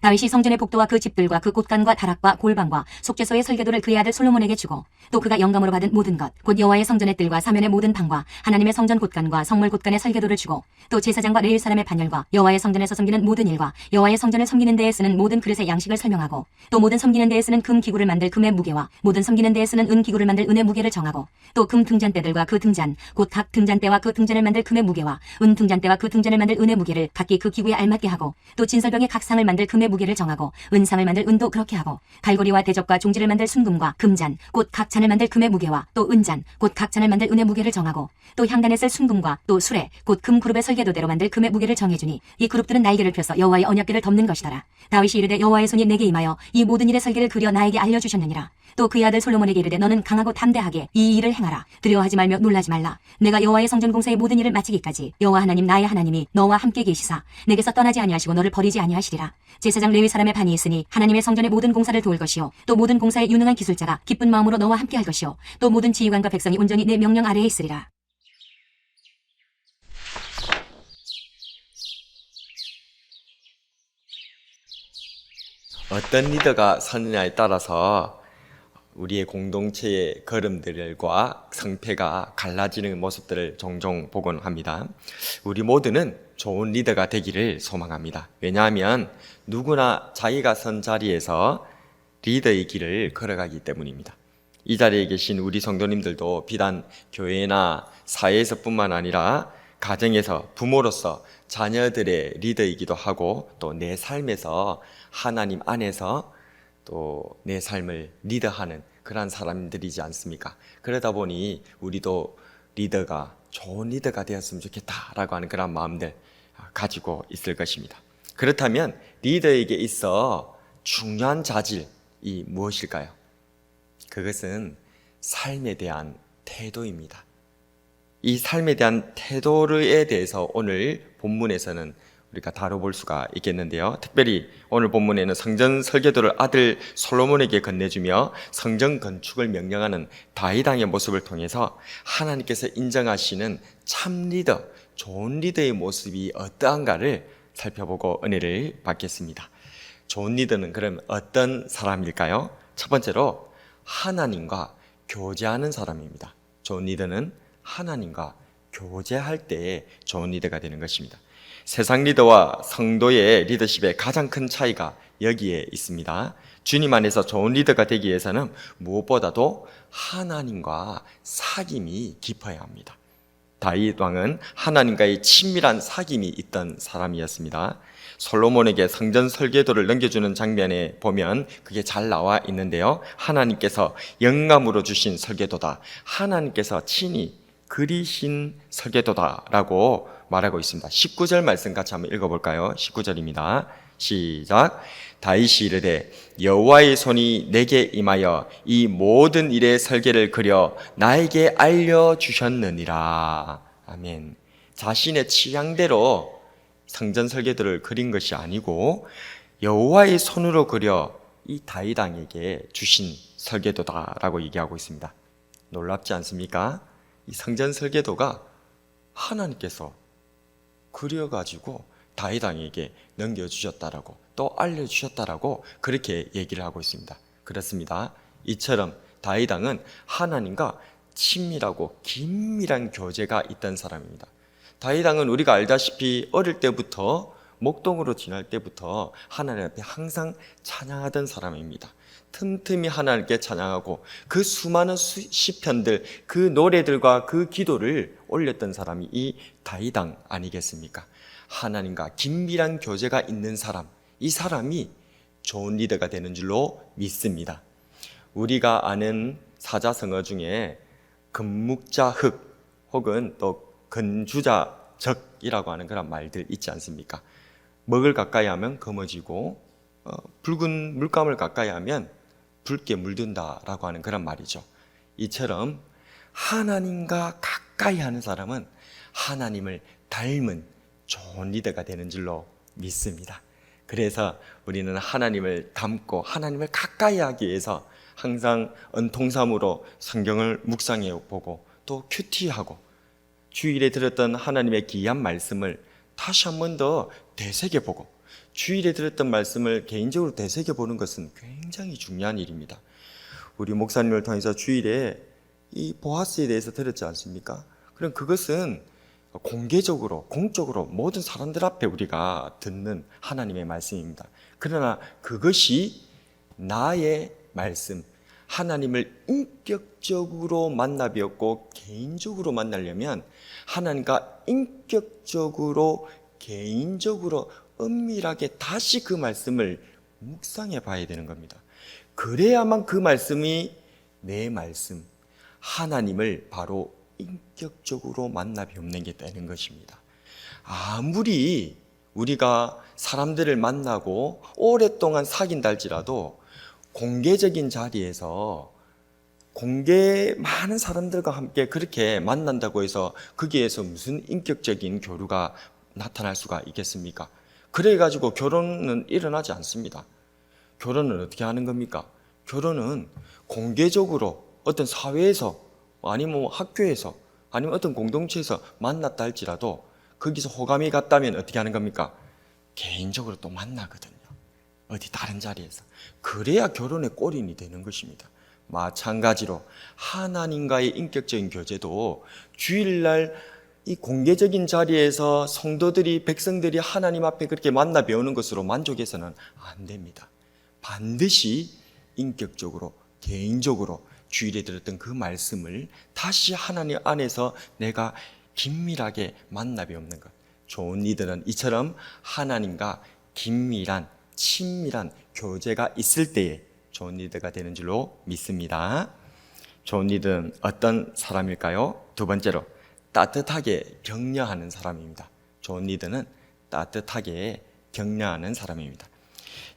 다윗이 성전의 복도와 그 집들과 그 꽃간과 다락과 골방과 속죄소의 설계도를 그의 아들 솔로몬에게 주고 또 그가 영감으로 받은 모든 것 곧 여호와의 성전의 뜰과 사면의 모든 방과 하나님의 성전 곳간과 성물 곳간의 설계도를 주고 또 제사장과 레위 사람의 반열과 여호와의 성전에서 섬기는 모든 일과 여호와의 성전을 섬기는 데에 쓰는 모든 그릇의 양식을 설명하고 또 모든 섬기는 데에 쓰는 금 기구를 만들 금의 무게와 모든 섬기는 데에 쓰는 은 기구를 만들 은의 무게를 정하고 또 금 등잔대들과 그 등잔 곧 각 등잔대와 그 등잔을 만들 금의 무게와 은 등잔대와 그 등잔을 만들 은의 무게를 각기 그 기구에 알맞게 하고 또 진설병의 각 상을 만들 금의 무게를 정하고 은상을 만들 은도 그렇게 하고 갈고리와 대접과 종지를 만들 순금과 금잔 곧 각 잔을 만들 금의 무게와 또 은잔 곧 각 잔을 만들 은의 무게를 정하고 또 향단에 쓸 순금과 또 수레 곧 금 그룹의 설계도대로 만들 금의 무게를 정해주니 이 그룹들은 날개를 펴서 여호와의 언약궤를 덮는 것이더라. 다윗이 이르되 여호와의 손이 내게 임하여 이 모든 일의 설계를 그려 나에게 알려주셨느니라. 또 그의 아들 솔로몬에게 이르되 너는 강하고 담대하게 이 일을 행하라. 두려워하지 말며 놀라지 말라. 내가 여호와의 성전 공사의 모든 일을 마치기까지 여호와 하나님 나의 하나님이 너와 함께 계시사 내게서 떠나지 아니하시고 너를 버리지 아니하시리라. 제사장 레위 사람의 반이 있으니 하나님의 성전의 모든 공사를 도울 것이요 또 모든 공사에 유능한 기술자가 기쁜 마음으로 너와 함께 할 것이요 또 모든 지휘관과 백성이 온전히 내 명령 아래에 있으리라. 어떤 리더가 서느냐에 따라서 우리의 공동체의 걸음들과 성패가 갈라지는 모습들을 종종 보곤 합니다. 우리 모두는 좋은 리더가 되기를 소망합니다. 왜냐하면 누구나 자기가 선 자리에서 리더의 길을 걸어가기 때문입니다. 이 자리에 계신 우리 성도님들도 비단 교회나 사회에서뿐만 아니라 가정에서 부모로서 자녀들의 리더이기도 하고 또 내 삶에서 하나님 안에서 또 내 삶을 리더하는 그런 사람들이지 않습니까? 그러다 보니 우리도 리더가 좋은 리더가 되었으면 좋겠다라고 하는 그런 마음들 가지고 있을 것입니다. 그렇다면 리더에게 있어 중요한 자질이 무엇일까요? 그것은 삶에 대한 태도입니다. 이 삶에 대한 태도에 대해서 오늘 본문에서는 우리가 다뤄볼 수가 있겠는데요. 특별히 오늘 본문에는 성전 설계도를 아들 솔로몬에게 건네주며 성전 건축을 명령하는 다윗 왕의 모습을 통해서 하나님께서 인정하시는 참 리더, 좋은 리더의 모습이 어떠한가를 살펴보고 은혜를 받겠습니다. 좋은 리더는 그럼 어떤 사람일까요? 첫 번째로 하나님과 교제하는 사람입니다. 좋은 리더는 하나님과 교제할 때에 좋은 리더가 되는 것입니다. 세상 리더와 성도의 리더십의 가장 큰 차이가 여기에 있습니다. 주님 안에서 좋은 리더가 되기 위해서는 무엇보다도 하나님과 사귐이 깊어야 합니다. 다윗 왕은 하나님과의 친밀한 사귐이 있던 사람이었습니다. 솔로몬에게 성전 설계도를 넘겨주는 장면에 보면 그게 잘 나와 있는데요. 하나님께서 영감으로 주신 설계도다, 하나님께서 친히 그리신 설계도다라고 말하고 있습니다. 19절 말씀 같이 한번 읽어볼까요? 19절입니다. 시작. 다윗이 이르되 여호와의 손이 내게 임하여 이 모든 일의 설계를 그려 나에게 알려주셨느니라. 아멘. 자신의 취향대로 성전 설계도를 그린 것이 아니고 여호와의 손으로 그려 이 다윗 왕에게 주신 설계도다라고 얘기하고 있습니다. 놀랍지 않습니까? 이 성전 설계도가 하나님께서 그려가지고 다윗 왕에게 넘겨주셨다라고 또 알려주셨다라고 그렇게 얘기를 하고 있습니다. 그렇습니다. 이처럼 다윗 왕은 하나님과 친밀하고 긴밀한 교제가 있던 사람입니다. 다윗 왕은 우리가 알다시피 어릴 때부터 목동으로 지날 때부터 하나님 앞에 항상 찬양하던 사람입니다. 틈틈이 하나님께 찬양하고 그 수많은 시편들, 그 노래들과 그 기도를 올렸던 사람이 이 다윗 왕 아니겠습니까? 하나님과 긴밀한 교제가 있는 사람, 이 사람이 좋은 리더가 되는 줄로 믿습니다. 우리가 아는 사자성어 중에 금묵자흑 혹은 또 건주자적이라고 하는 그런 말들 있지 않습니까? 먹을 가까이 하면 검어지고 붉은 물감을 가까이 하면 붉게 물든다라고 하는 그런 말이죠. 이처럼 하나님과 가까이 하는 사람은 하나님을 닮은 좋은 리더가 되는 줄로 믿습니다. 그래서 우리는 하나님을 닮고 하나님을 가까이 하기 위해서 항상 은통삼으로 성경을 묵상해 보고 또 큐티하고 주일에 들었던 하나님의 귀한 말씀을 다시 한 번 더 되새겨보고 주일에 들었던 말씀을 개인적으로 되새겨보는 것은 굉장히 중요한 일입니다. 우리 목사님을 통해서 주일에 이 보아스에 대해서 들었지 않습니까? 그럼 그것은 공개적으로, 공적으로 모든 사람들 앞에 우리가 듣는 하나님의 말씀입니다. 그러나 그것이 나의 말씀, 하나님을 인격적으로 만나 뵈었고 개인적으로 만나려면 하나님과 인격적으로, 개인적으로 은밀하게 다시 그 말씀을 묵상해 봐야 되는 겁니다. 그래야만 그 말씀이 내 말씀, 하나님을 바로 인격적으로 만나 뵙는 게 되는 것입니다. 아무리 우리가 사람들을 만나고 오랫동안 사귄다 할지라도 공개적인 자리에서 많은 사람들과 함께 그렇게 만난다고 해서 거기에서 무슨 인격적인 교류가 나타날 수가 있겠습니까? 그래가지고 결혼은 일어나지 않습니다. 결혼은 어떻게 하는 겁니까? 결혼은 공개적으로 어떤 사회에서 아니면 학교에서 아니면 어떤 공동체에서 만났다 할지라도 거기서 호감이 갔다면 어떻게 하는 겁니까? 개인적으로 또 만나거든요. 어디 다른 자리에서. 그래야 결혼의 골인이 되는 것입니다. 마찬가지로 하나님과의 인격적인 교제도 주일날 이 공개적인 자리에서 성도들이, 백성들이 하나님 앞에 그렇게 만나 배우는 것으로 만족해서는 안 됩니다. 반드시 인격적으로, 개인적으로 주일에 들었던 그 말씀을 다시 하나님 안에서 내가 긴밀하게 만나 배우는 것. 좋은 리더는 이처럼 하나님과 긴밀한, 친밀한 교제가 있을 때에 좋은 리더가 되는 줄로 믿습니다. 좋은 리더는 어떤 사람일까요? 두 번째로, 따뜻하게 격려하는 사람입니다. 좋은 리더는 따뜻하게 격려하는 사람입니다.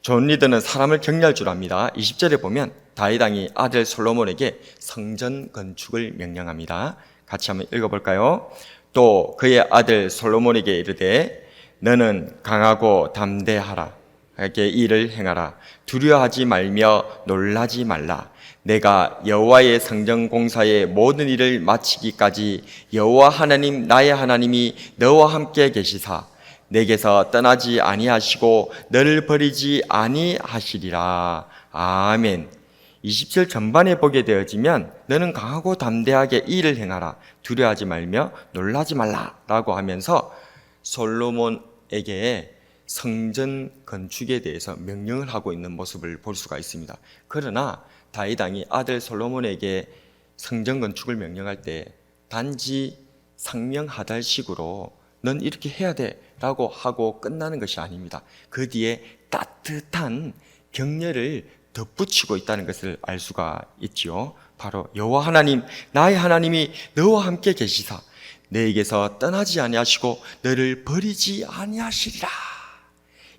좋은 리더는 사람을 격려할 줄 압니다. 20절에 보면 다윗 왕이 아들 솔로몬에게 성전 건축을 명령합니다. 같이 한번 읽어볼까요? 또 그의 아들 솔로몬에게 이르되 너는 강하고 담대하라. 에게 일을 행하라. 두려워하지 말며 놀라지 말라. 내가 여호와의 성전 공사의 모든 일을 마치기까지 여호와 하나님 나의 하나님이 너와 함께 계시사 내게서 떠나지 아니하시고 너를 버리지 아니하시리라. 아멘. 20절 전반에 보게 되어지면 너는 강하고 담대하게 이 일을 행하라. 두려워하지 말며 놀라지 말라라고 하면서 솔로몬에게 성전 건축에 대해서 명령을 하고 있는 모습을 볼 수가 있습니다. 그러나 다윗 왕이 아들 솔로몬에게 성전 건축을 명령할 때 단지 상명하달식으로 넌 이렇게 해야 돼 라고 하고 끝나는 것이 아닙니다. 그 뒤에 따뜻한 격려를 덧붙이고 있다는 것을 알 수가 있지요. 바로 여호와 하나님 나의 하나님이 너와 함께 계시사 너에게서 떠나지 아니하시고 너를 버리지 아니하시리라.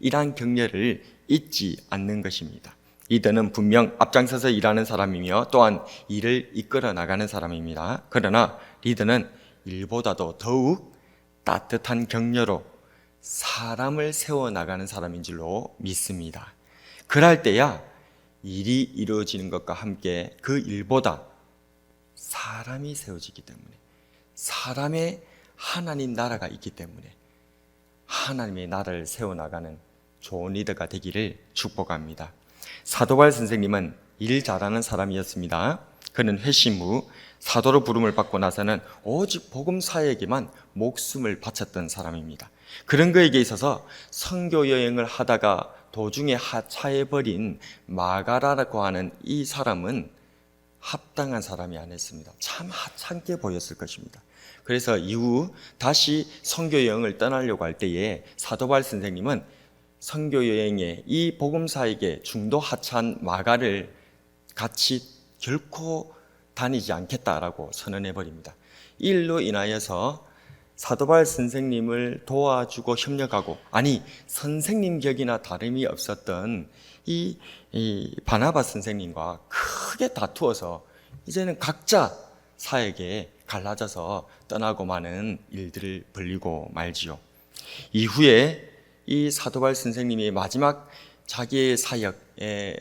이러한 격려를 잊지 않는 것입니다. 리더는 분명 앞장서서 일하는 사람이며 또한 일을 이끌어 나가는 사람입니다. 그러나 리더는 일보다도 더욱 따뜻한 격려로 사람을 세워나가는 사람인 줄로 믿습니다. 그럴 때야 일이 이루어지는 것과 함께 그 일보다 사람이 세워지기 때문에, 사람의 하나님 나라가 있기 때문에 하나님의 나라를 세워나가는 좋은 리더가 되기를 축복합니다. 사도바울 선생님은 일 잘하는 사람이었습니다. 그는 회심 후 사도로 부름을 받고 나서는 오직 복음 사역에만 목숨을 바쳤던 사람입니다. 그런 그에게 있어서 선교 여행을 하다가 도중에 하차해버린 마가라라고 하는 이 사람은 합당한 사람이 아니었습니다. 참 하찮게 보였을 것입니다. 그래서 이후 다시 선교 여행을 떠나려고 할 때에 사도바울 선생님은 선교 여행에 이 복음사에게 중도 하찮은 마가를 같이 결코 다니지 않겠다라고 선언해 버립니다. 이 일로 인하여서 사도바울 선생님을 도와주고 협력하고, 아니 선생님 격이나 다름이 없었던 이 바나바 선생님과 크게 다투어서 이제는 각자 사역에 갈라져서 떠나고 마는 일들을 벌이고 말지요. 이후에 이 사도바울 선생님이 마지막 자기의 사역에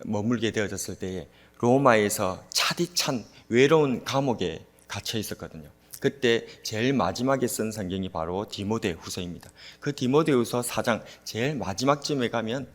머물게 되어졌을 때에 로마에서 차디찬 외로운 감옥에 갇혀 있었거든요. 그때 제일 마지막에 쓴 성경이 바로 디모데후서입니다. 그 디모데후서 4장 제일 마지막쯤에 가면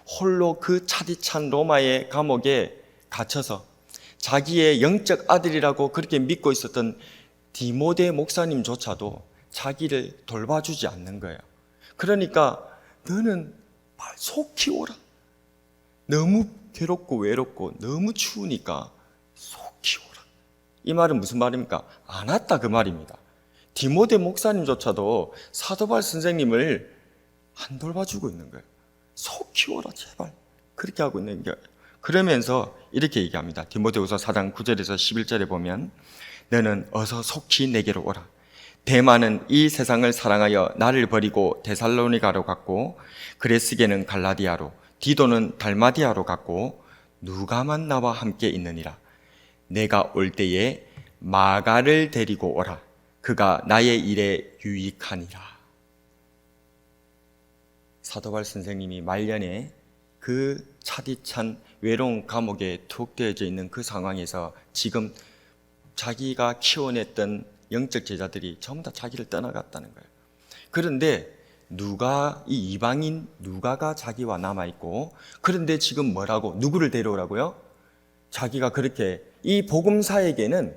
홀로 그 차디찬 로마의 감옥에 갇혀서 자기의 영적 아들이라고 그렇게 믿고 있었던 디모데 목사님조차도 자기를 돌봐주지 않는 거예요. 그러니까 너는 속 키워라. 너무 괴롭고 외롭고 너무 추우니까 속 키워라. 이 말은 무슨 말입니까? 안 왔다 그 말입니다. 디모데 목사님조차도 사도바울 선생님을 안 돌봐주고 있는 거예요. 속 키워라 제발. 그렇게 하고 있는 거예요. 그러면서 이렇게 얘기합니다. 디모데후서 4장 9절에서 11절에 보면 너는 어서 속히 내게로 오라. 데마는 이 세상을 사랑하여 나를 버리고 데살로니가로 갔고 그레스게는 갈라디아로 디도는 달마디아로 갔고 누가만 나와 함께 있느니라. 내가 올 때에 마가를 데리고 오라. 그가 나의 일에 유익하니라. 사도바울 선생님이 말년에 그 차디찬 외로운 감옥에 툭 되어져 있는 그 상황에서 지금 자기가 키워냈던 영적 제자들이 전부 다 자기를 떠나갔다는 거예요. 그런데 이 이방인 누가가 자기와 남아있고, 그런데 지금 뭐라고? 누구를 데려오라고요? 자기가 그렇게 이 복음사에게는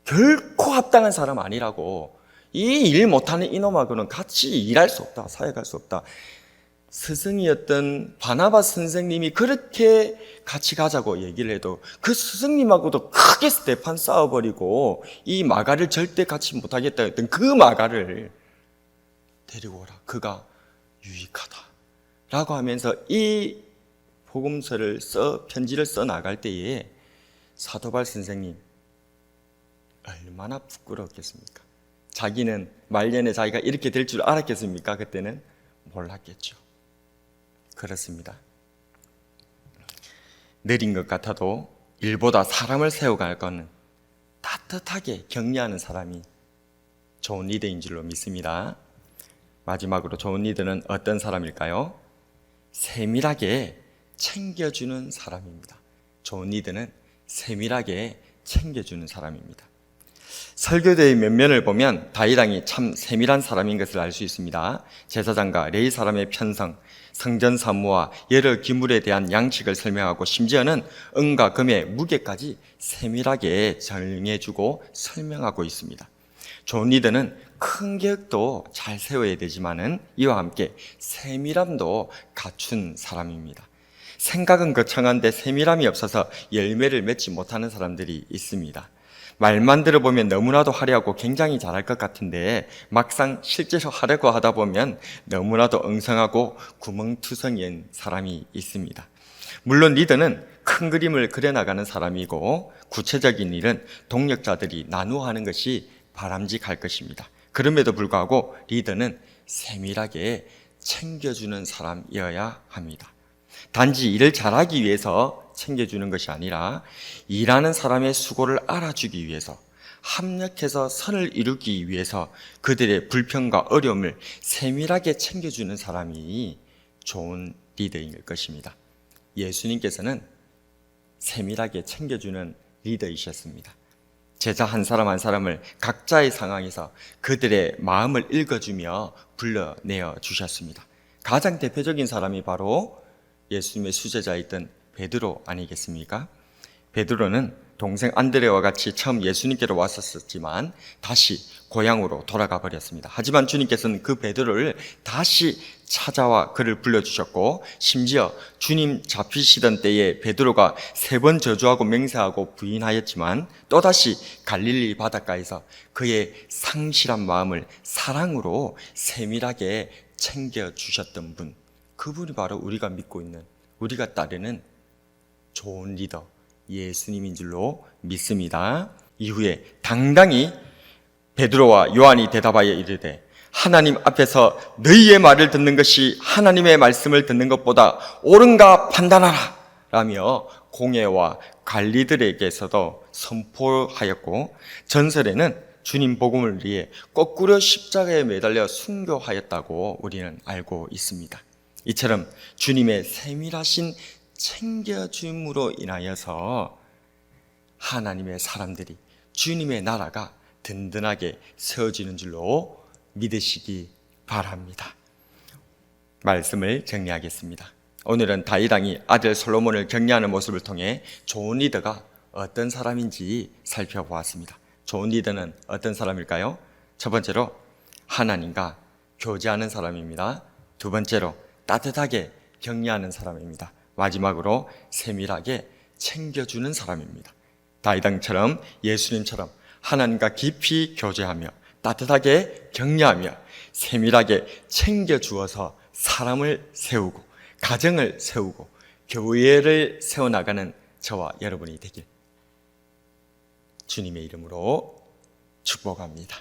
결코 합당한 사람 아니라고, 이 일 못하는 이놈하고는 같이 일할 수 없다, 사역할 수 없다. 스승이었던 바나바 선생님이 그렇게 같이 가자고 얘기를 해도 그 스승님하고도 크게 스테판 싸워버리고 이 마가를 절대 같이 못하겠다 했던 그 마가를 데리고 오라. 그가 유익하다 라고 하면서 이 복음서를 편지를 써 나갈 때에 사도바울 선생님 얼마나 부끄러웠겠습니까? 자기는 말년에 자기가 이렇게 될 줄 알았겠습니까? 그때는 몰랐겠죠. 그렇습니다. 느린 것 같아도 일보다 사람을 세워갈 것은 따뜻하게 격려하는 사람이 좋은 리더인 줄로 믿습니다. 마지막으로 좋은 리더는 어떤 사람일까요? 세밀하게 챙겨주는 사람입니다. 좋은 리더는 세밀하게 챙겨주는 사람입니다. 설교대의 면면을 보면 다윗왕이 참 세밀한 사람인 것을 알 수 있습니다. 제사장과 레위 사람의 편성, 성전 사무와 여러 기물에 대한 양식을 설명하고 심지어는 은과 금의 무게까지 세밀하게 정해주고 설명하고 있습니다. 좋은 리더는 큰 계획도 잘 세워야 되지만은 이와 함께 세밀함도 갖춘 사람입니다. 생각은 거창한데 세밀함이 없어서 열매를 맺지 못하는 사람들이 있습니다. 말만 들어보면 너무나도 하려고 굉장히 잘할 것 같은데 막상 실제로 하려고 하다 보면 너무나도 엉성하고 구멍투성이인 사람이 있습니다. 물론 리더는 큰 그림을 그려나가는 사람이고 구체적인 일은 동력자들이 나누어 하는 것이 바람직할 것입니다. 그럼에도 불구하고 리더는 세밀하게 챙겨주는 사람이어야 합니다. 단지 일을 잘하기 위해서 챙겨주는 것이 아니라 일하는 사람의 수고를 알아주기 위해서, 합력해서 선을 이루기 위해서 그들의 불평과 어려움을 세밀하게 챙겨주는 사람이 좋은 리더일 것입니다. 예수님께서는 세밀하게 챙겨주는 리더이셨습니다. 제자 한 사람 한 사람을 각자의 상황에서 그들의 마음을 읽어주며 불러내어 주셨습니다. 가장 대표적인 사람이 바로 예수님의 수제자였던 베드로 아니겠습니까? 베드로는 동생 안드레와 같이 처음 예수님께로 왔었지만 다시 고향으로 돌아가 버렸습니다. 하지만 주님께서는 그 베드로를 다시 찾아와 그를 불러주셨고, 심지어 주님 잡히시던 때에 베드로가 3번 저주하고 맹세하고 부인하였지만 또다시 갈릴리 바닷가에서 그의 상실한 마음을 사랑으로 세밀하게 챙겨주셨던 분, 그분이 바로 우리가 믿고 있는, 우리가 따르는 좋은 리더 예수님인 줄로 믿습니다. 이후에 당당히 베드로와 요한이 대답하여 이르되 하나님 앞에서 너희의 말을 듣는 것이 하나님의 말씀을 듣는 것보다 옳은가 판단하라 라며 공회와 관리들에게서도 선포하였고, 전설에는 주님 복음을 위해 거꾸로 십자가에 매달려 순교하였다고 우리는 알고 있습니다. 이처럼 주님의 세밀하신 챙겨줌으로 인하여서 하나님의 사람들이, 주님의 나라가 든든하게 세워지는 줄로 믿으시기 바랍니다. 말씀을 정리하겠습니다. 오늘은 다윗 왕이 아들 솔로몬을 격려하는 모습을 통해 좋은 리더가 어떤 사람인지 살펴보았습니다. 좋은 리더는 어떤 사람일까요? 첫 번째로 하나님과 교제하는 사람입니다. 두 번째로 따뜻하게 격려하는 사람입니다. 마지막으로 세밀하게 챙겨주는 사람입니다. 다윗 왕처럼 예수님처럼 하나님과 깊이 교제하며 따뜻하게 격려하며 세밀하게 챙겨주어서 사람을 세우고 가정을 세우고 교회를 세워나가는 저와 여러분이 되길 주님의 이름으로 축복합니다.